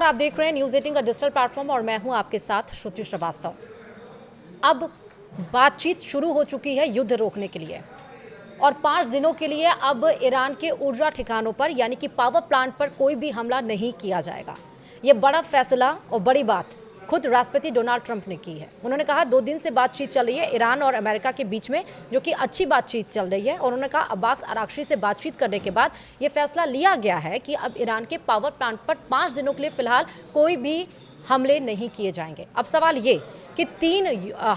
आप देख रहे हैं न्यूज़ 18 का डिजिटल प्लेटफॉर्म और मैं हूं आपके साथ श्रुति श्रीवास्तव। अब बातचीत शुरू हो चुकी है युद्ध रोकने के लिए और 5 दिनों के लिए अब ईरान के ऊर्जा ठिकानों पर यानी कि पावर प्लांट पर कोई भी हमला नहीं किया जाएगा। ये बड़ा फैसला और बड़ी बात खुद राष्ट्रपति डोनाल्ड ट्रंप ने की है। उन्होंने कहा 2 दिन से बातचीत चल रही है ईरान और अमेरिका के बीच में, जो कि अच्छी बातचीत चल रही है, और उन्होंने कहा अब्बास अराक्ची से बातचीत करने के बाद ये फैसला लिया गया है कि अब ईरान के पावर प्लांट पर 5 दिनों के लिए फिलहाल कोई भी हमले नहीं किए जाएंगे। अब सवाल ये कि 3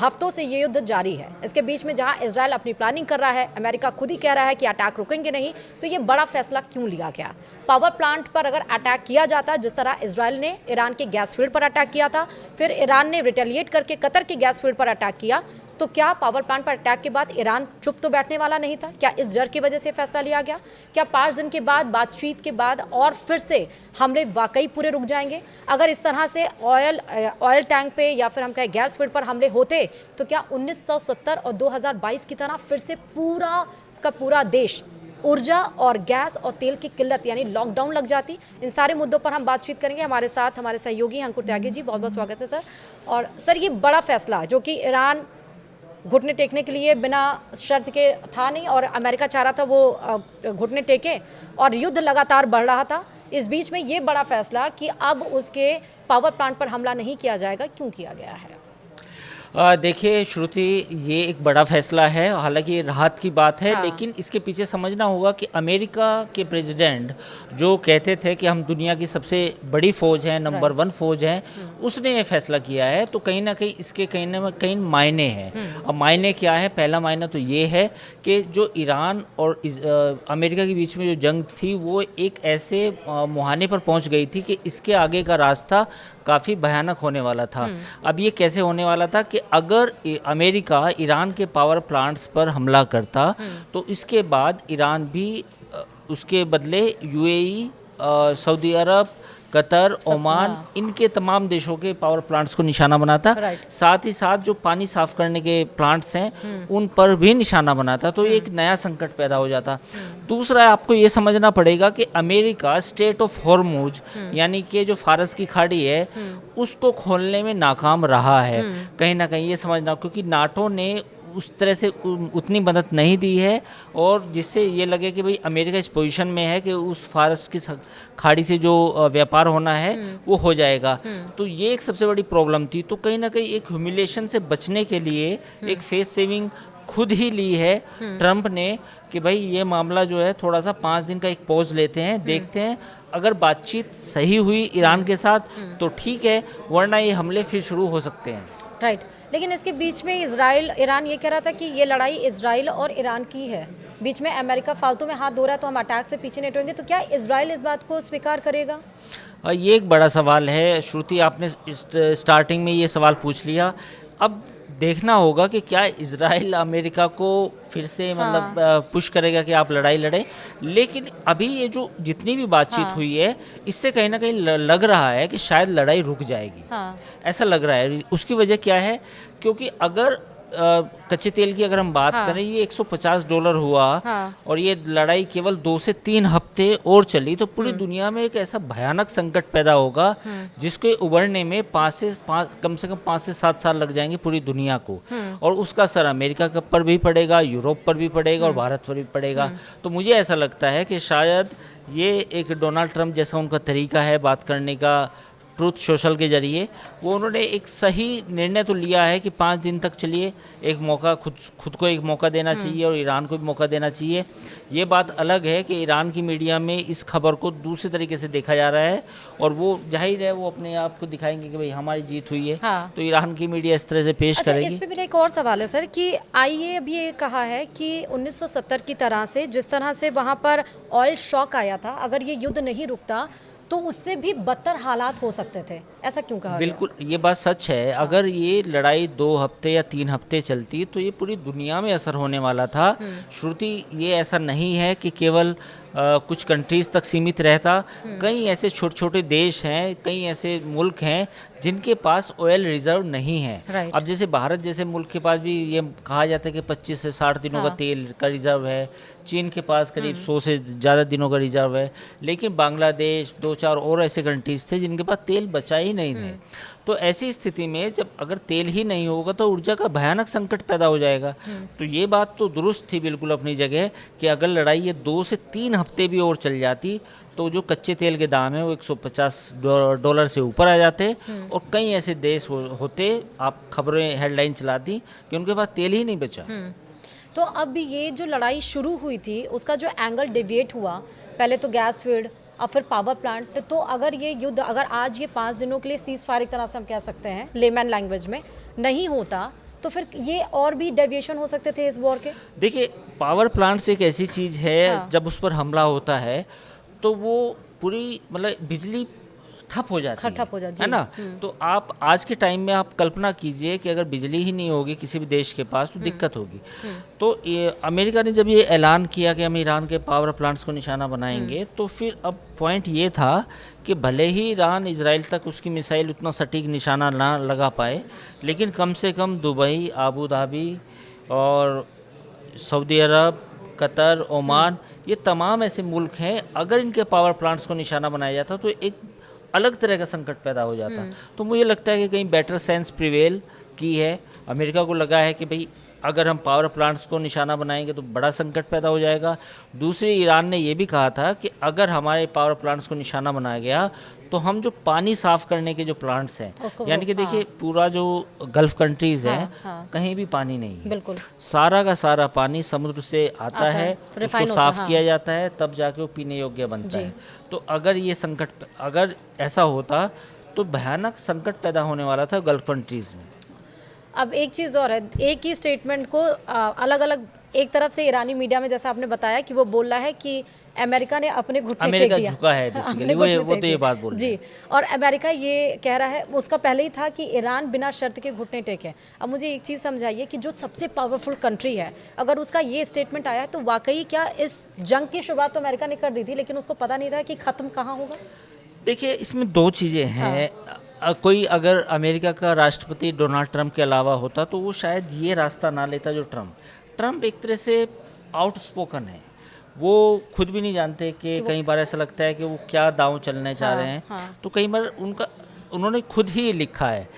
हफ्तों से ये युद्ध जारी है। इसके बीच में जहां इजराइल अपनी प्लानिंग कर रहा है, अमेरिका खुद ही कह रहा है कि अटैक रुकेंगे नहीं, तो ये बड़ा फैसला क्यों लिया गया? पावर प्लांट पर अगर अटैक किया जाता, जिस तरह इजराइल ने ईरान के गैस फील्ड पर अटैक किया था, फिर ईरान ने रिटेलिएट करके कतर के गैस फील्ड पर अटैक किया, तो क्या पावर प्लांट पर अटैक के बाद ईरान चुप तो बैठने वाला नहीं था? क्या इस डर की वजह से फैसला लिया गया? क्या 5 दिन के बाद बातचीत के बाद और फिर से हमले वाकई पूरे रुक जाएंगे? अगर इस तरह से ऑयल टैंक पे या फिर हम कहें गैस फील्ड पर हमले होते, तो क्या 1970 और 2022 की तरह फिर से पूरा का पूरा देश ऊर्जा और गैस और तेल की किल्लत यानी लॉकडाउन लग जाती? इन सारे मुद्दों पर हम बातचीत करेंगे। हमारे साथ हमारे सहयोगी अंकुर त्यागी जी, बहुत बहुत स्वागत है सर। और सर, ये बड़ा फैसला जो कि ईरान घुटने टेकने के लिए बिना शर्त के था नहीं, और अमेरिका चाह रहा था वो घुटने टेके, और युद्ध लगातार बढ़ रहा था। इस बीच में ये बड़ा फैसला कि अब उसके पावर प्लांट पर हमला नहीं किया जाएगा, क्यों किया गया है? देखिए श्रुति, ये एक बड़ा फैसला है, हालांकि ये राहत की बात है। हाँ। लेकिन इसके पीछे समझना होगा कि अमेरिका के प्रेसिडेंट जो कहते थे कि हम दुनिया की सबसे बड़ी फ़ौज हैं, नंबर 1 फ़ौज हैं, उसने ये फैसला किया है। तो कहीं ना कहीं इसके कहीं ना कहीं मायने हैं। अब मायने क्या है? पहला मायना तो ये है कि जो ईरान और अमेरिका के बीच में जो जंग थी, वो एक ऐसे मुहाने पर पहुंच गई थी कि इसके आगे का रास्ता काफ़ी भयानक होने वाला था। अब ये कैसे होने वाला था कि अगर अमेरिका ईरान के पावर प्लांट्स पर हमला करता, तो इसके बाद ईरान भी उसके बदले यूएई, सऊदी अरब, कतर, ओमान, इनके तमाम देशों के पावर प्लांट्स को निशाना बनाता। साथ ही साथ जो पानी साफ करने के प्लांट्स हैं उन पर भी निशाना बनाता। तो एक नया संकट पैदा हो जाता। दूसरा, आपको ये समझना पड़ेगा कि अमेरिका स्टेट ऑफ हॉर्मुज यानी कि जो फारस की खाड़ी है उसको खोलने में नाकाम रहा है। कहीं ना कहीं ये समझना, क्योंकि नाटो ने उस तरह से उतनी मदद नहीं दी है, और जिससे ये लगे कि भाई अमेरिका इस पोजीशन में है कि उस फारस की खाड़ी से जो व्यापार होना है वो हो जाएगा। तो ये एक सबसे बड़ी प्रॉब्लम थी। तो कहीं ना कहीं एक ह्यूमिलेशन से बचने के लिए एक फेस सेविंग खुद ही ली है ट्रंप ने कि भाई ये मामला जो है थोड़ा सा 5 दिन का एक पॉज लेते हैं, देखते हैं। अगर बातचीत सही हुई ईरान के साथ तो ठीक है, वरना ये हमले फिर शुरू हो सकते हैं। राइट। लेकिन इसके बीच में ईरान ये कह रहा था कि ये लड़ाई इजराइल और ईरान की है, बीच में अमेरिका फालतू में हाथ धो रहा है, तो हम अटैक से पीछे नहीं हटेंगे। तो क्या इजराइल इस बात को स्वीकार करेगा? ये एक बड़ा सवाल है श्रुति, आपने स्टार्टिंग में ये सवाल पूछ लिया। अब देखना होगा कि क्या इजराइल अमेरिका को फिर से मतलब पुश करेगा कि आप लड़ाई लड़ें। लेकिन अभी ये जो जितनी भी बातचीत हुई है, इससे कहीं ना कहीं लग रहा है कि शायद लड़ाई रुक जाएगी। ऐसा लग रहा है। उसकी वजह क्या है? क्योंकि अगर कच्चे तेल की अगर हम बात करें, ये $150 हुआ, और ये लड़ाई केवल 2 से 3 हफ्ते और चली, तो पूरी दुनिया में एक ऐसा भयानक संकट पैदा होगा जिसके उभरने में कम से कम 5 से 7 साल लग जाएंगे पूरी दुनिया को। और उसका असर अमेरिका पर भी पड़ेगा, यूरोप पर भी पड़ेगा, और भारत पर भी पड़ेगा। तो मुझे ऐसा लगता है कि शायद ये एक डोनाल्ड ट्रंप जैसा उनका तरीका है बात करने का, ट्रूथ सोशल के जरिए, वो उन्होंने एक सही निर्णय तो लिया है कि 5 दिन तक चलिए, एक मौका खुद को एक मौका देना चाहिए और ईरान को भी मौका देना चाहिए। ये बात अलग है कि ईरान की मीडिया में इस खबर को दूसरे तरीके से देखा जा रहा है, और वो जाहिर है वो अपने आप को दिखाएंगे कि भाई हमारी जीत हुई है। तो ईरान की मीडिया इस तरह से पेश करेगी। इस पे मेरा एक और सवाल है सर कि आईए अभी ये कहा है कि 1970 की तरह से, जिस तरह से वहाँ पर ऑयल शॉक आया था, अगर ये युद्ध नहीं रुकता तो उससे भी बदतर हालात हो सकते थे। ऐसा क्यों कहा? बिल्कुल, ये बात सच है। अगर ये लड़ाई 2 हफ्ते या 3 हफ्ते चलती तो ये पूरी दुनिया में असर होने वाला था। श्रुति, ये ऐसा नहीं है कि केवल कुछ कंट्रीज़ तक सीमित रहता। कई ऐसे छोटे छोटे देश हैं, कई ऐसे मुल्क हैं जिनके पास ऑयल रिजर्व नहीं है। Right. अब जैसे भारत जैसे मुल्क के पास भी ये कहा जाता है कि 25 से 60 दिनों का हाँ। तेल का रिजर्व है। चीन के पास करीब 100 से ज़्यादा दिनों का रिजर्व है। लेकिन बांग्लादेश, 2-4 और ऐसे कंट्रीज थे जिनके पास तेल बचा ही नहीं थे। तो ऐसी स्थिति में जब अगर तेल ही नहीं होगा तो ऊर्जा का भयानक संकट पैदा हो जाएगा। तो ये बात तो दुरुस्त थी बिल्कुल अपनी जगह कि अगर लड़ाई ये 2 से 3 हफ्ते भी और चल जाती तो जो कच्चे तेल के दाम है वो $150 से ऊपर आ जाते। और कई ऐसे देश होते, आप खबरें हेडलाइन चलाती कि उनके पास तेल ही नहीं बचा। तो अब ये जो लड़ाई शुरू हुई थी उसका जो एंगल डेविएट हुआ, पहले तो गैस फील्ड और फिर पावर प्लांट, तो अगर ये युद्ध अगर आज ये 5 दिनों के लिए सीज फायर एक तरह से हम कह सकते हैं लेमैन लैंग्वेज में नहीं होता तो फिर ये और भी डेविएशन हो सकते थे इस वॉर के। देखिए, पावर प्लांट्स एक ऐसी चीज़ है, हाँ। जब उस पर हमला होता है तो वो पूरी मतलब बिजली ठप हो जाती ठप हो जाती है ना। तो आप आज के टाइम में आप कल्पना कीजिए कि अगर बिजली ही नहीं होगी किसी भी देश के पास तो दिक्कत होगी। तो ये अमेरिका ने जब ये ऐलान किया कि हम ईरान के पावर प्लांट्स को निशाना बनाएंगे, तो फिर अब पॉइंट ये था कि भले ही ईरान इजराइल तक उसकी मिसाइल उतना सटीक निशाना ना लगा पाए, लेकिन कम से कम दुबई, आबू धाबी और सऊदी अरब, कतर, ओमान, ये तमाम ऐसे मुल्क हैं, अगर इनके पावर प्लांट्स को निशाना बनाया जाता तो एक अलग तरह का संकट पैदा हो जाता। तो मुझे लगता है कि कहीं बेटर सेंस प्रिवेल की है। अमेरिका को लगा है कि भाई अगर हम पावर प्लांट्स को निशाना बनाएंगे तो बड़ा संकट पैदा हो जाएगा। दूसरी, ईरान ने ये भी कहा था कि अगर हमारे पावर प्लांट्स को निशाना बनाया गया तो हम जो पानी साफ़ करने के जो प्लांट्स हैं, यानी कि देखिए पूरा जो गल्फ़ कंट्रीज़ हैं, कहीं भी पानी नहीं है। बिल्कुल सारा का सारा पानी समुद्र से आता है, रिफाइन उसको होता साफ़ किया जाता है, तब जाके वो पीने योग्य बनता है। तो अगर ये संकट अगर ऐसा होता तो भयानक संकट पैदा होने वाला था गल्फ़ कंट्रीज़ में। अब एक चीज़ और है, एक ही स्टेटमेंट को अलग अलग, एक तरफ से ईरानी मीडिया में जैसा आपने बताया कि वो बोल रहा है कि अमेरिका ने अपने घुटने टेक अमेरिका दिया। झुका है बेसिकली, वो तो ये बात बोल रहा है। जी, और अमेरिका ये कह रहा है, उसका पहले ही था कि ईरान बिना शर्त के घुटने टेके। अब मुझे एक चीज़ समझाइए कि जो सबसे पावरफुल कंट्री है, अगर उसका ये स्टेटमेंट आया है तो वाकई क्या इस जंग की शुरुआत तो अमेरिका ने कर दी थी, लेकिन उसको पता नहीं था कि ख़त्म कहाँ होगा। देखिए, इसमें 2 चीज़ें हैं। कोई अगर अमेरिका का राष्ट्रपति डोनाल्ड ट्रंप के अलावा होता तो वो शायद ये रास्ता ना लेता जो ट्रंप एक तरह से आउटस्पोकन है। वो खुद भी नहीं जानते कि कई बार ऐसा लगता है कि वो क्या दांव चलने चाह रहे हैं। तो कई बार उन्होंने खुद ही लिखा है।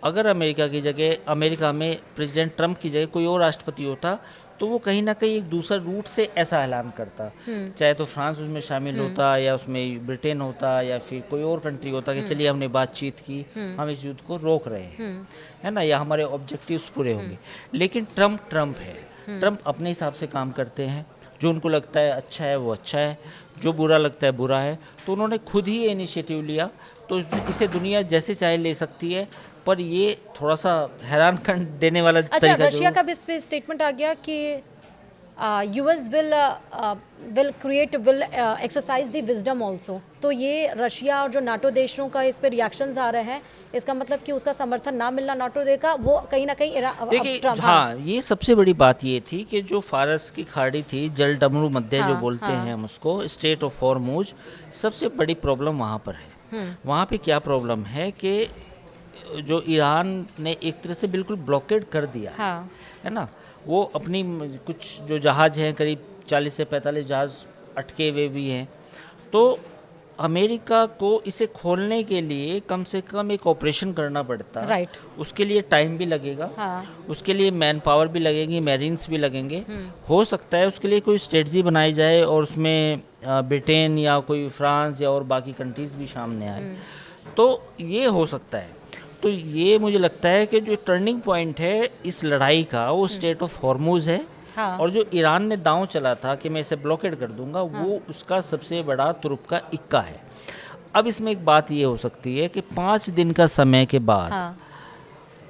अगर अमेरिका में प्रेसिडेंट ट्रंप की जगह कोई और राष्ट्रपति होता तो वो कहीं ना कहीं एक दूसरा रूट से ऐसा ऐलान करता, चाहे तो फ्रांस उसमें शामिल होता या उसमें ब्रिटेन होता या फिर कोई और कंट्री होता कि चलिए हमने बातचीत की, हम इस युद्ध को रोक रहे हैं, है ना, या हमारे ऑब्जेक्टिव्स पूरे होंगे। लेकिन ट्रंप है, ट्रंप अपने हिसाब से काम करते हैं। जो उनको लगता है अच्छा है वो अच्छा है, जो बुरा लगता है बुरा है। तो उन्होंने खुद ही इनिशिएटिव लिया। तो इसे दुनिया जैसे चाहे ले सकती है, पर ये थोड़ा सा हैरान कर देने वाला अच्छा, तरीका रशिया का भी इस पे स्टेटमेंट आ गया कि US will exercise the wisdom also. तो ये रशिया और जो नाटो देशों का इस पे रिएक्शंस आ रहे हैं, इसका मतलब कि उसका समर्थन ना मिलना नाटो देगा, वो कहीं ना कहीं देखिए, हाँ, ये सबसे बड़ी बात ये थी कि जो फारस की खाड़ी थी, जल डमरू मध्य जो बोलते हैं हम उसको, स्ट्रेट ऑफ हॉर्मुज, सबसे बड़ी प्रॉब्लम वहाँ पर है। वहाँ पे क्या प्रॉब्लम है कि जो ईरान ने एक तरह से बिल्कुल ब्लॉकेड कर दिया है ना। वो अपनी कुछ जो जहाज़ हैं, करीब 40 से 45 जहाज़ अटके हुए भी हैं। तो अमेरिका को इसे खोलने के लिए कम से कम एक ऑपरेशन करना पड़ता। राइट। उसके लिए टाइम भी लगेगा, उसके लिए मैन पावर भी लगेगी, मैरिन्स भी लगेंगे। हो सकता है उसके लिए कोई स्ट्रेटजी बनाई जाए और उसमें ब्रिटेन या कोई फ्रांस या और बाकी कंट्रीज़ भी सामने आए, तो ये हो सकता है। तो ये मुझे लगता है कि जो टर्निंग पॉइंट है इस लड़ाई का वो स्ट्रेट ऑफ हॉर्मुज है। और जो ईरान ने दांव चला था कि मैं इसे ब्लॉकेड कर दूंगा, वो उसका सबसे बड़ा तुरुप का इक्का है। अब इसमें एक बात ये हो सकती है कि 5 दिन का समय के बाद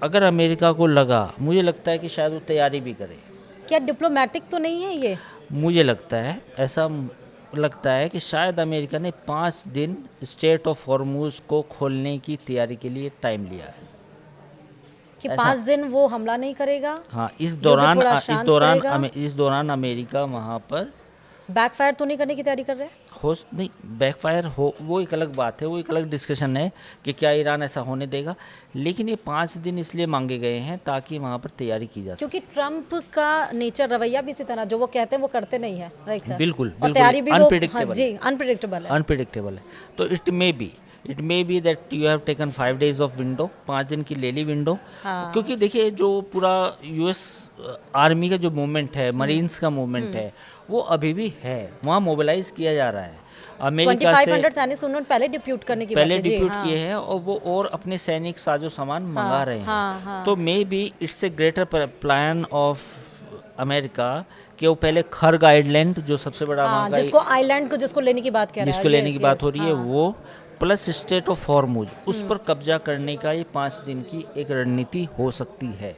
अगर अमेरिका को लगा, मुझे लगता है कि शायद वो तैयारी भी करे। क्या डिप्लोमेटिक तो नहीं है ये? मुझे लगता है, ऐसा लगता है कि शायद अमेरिका ने 5 दिन स्ट्रेट ऑफ हॉर्मुज को खोलने की तैयारी के लिए टाइम लिया है कि 5 दिन वो हमला नहीं करेगा। हाँ, इस दौरान अमेरिका वहाँ पर बैकफायर तो नहीं करने की तैयारी कर रहे हैं? हो नहीं, बैकफायर हो वो एक अलग बात है, वो एक अलग डिस्कशन है कि क्या ईरान ऐसा होने देगा। लेकिन ये 5 दिन इसलिए मांगे गए हैं ताकि वहाँ पर तैयारी की जा सके। क्योंकि ट्रम्प का नेचर, रवैया भी इसी तरह, जो वो कहते हैं वो करते नहीं है, राइट? बिल्कुल और तैयारी भी वो, हाँ अनप्रिडिक्टेबल जी, अनप्रिडिक्टेबल है। अनप्रिडिक्टेबल है। तो it may be that you have taken 5 days of window, 5 दिन की ले ली विंडो। हाँ। क्योंकि देखिए जो पूरा यूएस आर्मी का जो मूवमेंट है, मरीन्स का मूवमेंट है, वो अभी भी है, वहाँ मोबिलाइज किया जा रहा है। अमेरिका से 2500 सैनिक उन्होंने पहले डिप्यूट करने की पहले बात है, जी, डिप्यूट हाँ। किए हैं और वो और अपने सैनिक साजो सामान मंगा रहे हैं। हाँ, हाँ। तो may be it's a greater plan of America कि वो पहले खर्ग आइलैंड जो सबसे बड़ा हाँ, वहाँ का जिसको आइलैंड को जिसको लेने की बात कह रहा है, जिसको लेने की yes, बात yes, हो रही है, हाँ। वो प्लस स्टेट ऑफ हॉर्मुज, उस पर कब्जा करने का ये 5 दिन की एक रणनीति हो सकती है।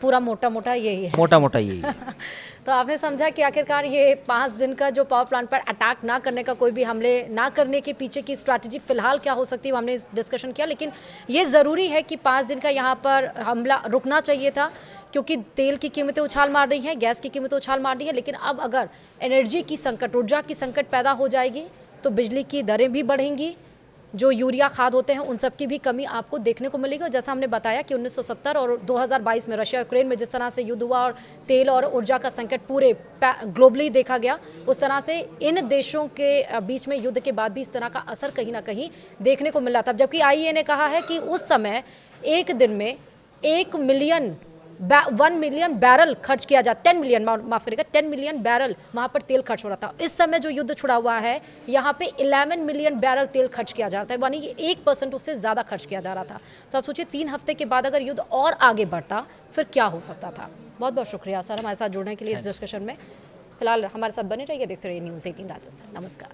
पूरा मोटा मोटा यही है। मोटा मोटा यही है। तो आपने समझा कि आखिरकार ये 5 दिन का जो पावर प्लांट पर अटैक ना करने का, कोई भी हमले ना करने के पीछे की स्ट्रैटेजी फिलहाल क्या हो सकती है, वो हमने डिस्कशन किया। लेकिन ये ज़रूरी है कि 5 दिन का यहाँ पर हमला रुकना चाहिए था, क्योंकि तेल की कीमतें उछाल मार रही हैं, गैस की कीमतें उछाल मार रही हैं। लेकिन अब अगर एनर्जी की संकट, ऊर्जा की संकट पैदा हो जाएगी तो बिजली की दरें भी बढ़ेंगी, जो यूरिया खाद होते हैं उन सब की भी कमी आपको देखने को मिलेगी। और जैसा हमने बताया कि 1970 और 2022 में रशिया यूक्रेन में जिस तरह से युद्ध हुआ और तेल और ऊर्जा का संकट पूरे ग्लोबली देखा गया, उस तरह से इन देशों के बीच में युद्ध के बाद भी इस तरह का असर कहीं ना कहीं देखने को मिल रहा था। जबकि आईईए ने कहा है कि उस समय एक दिन में 1 मिलियन बैरल खर्च किया जा, 10 मिलियन, माफ करेगा, 10 मिलियन बैरल वहाँ पर तेल खर्च हो रहा था। इस समय जो युद्ध छुड़ा हुआ है यहाँ पे 11 मिलियन बैरल तेल खर्च किया जाता है, यानी कि 1% उससे ज़्यादा खर्च किया जा रहा था। तो आप सोचिए 3 हफ्ते के बाद अगर युद्ध और आगे बढ़ता फिर क्या हो सकता था। बहुत बहुत शुक्रिया सर हमारे साथ जुड़ने के लिए इस डिस्कशन में। फिलहाल हमारे साथ बने रहिए, देखते रहिए न्यूज़ 18 राजस्थान। नमस्कार।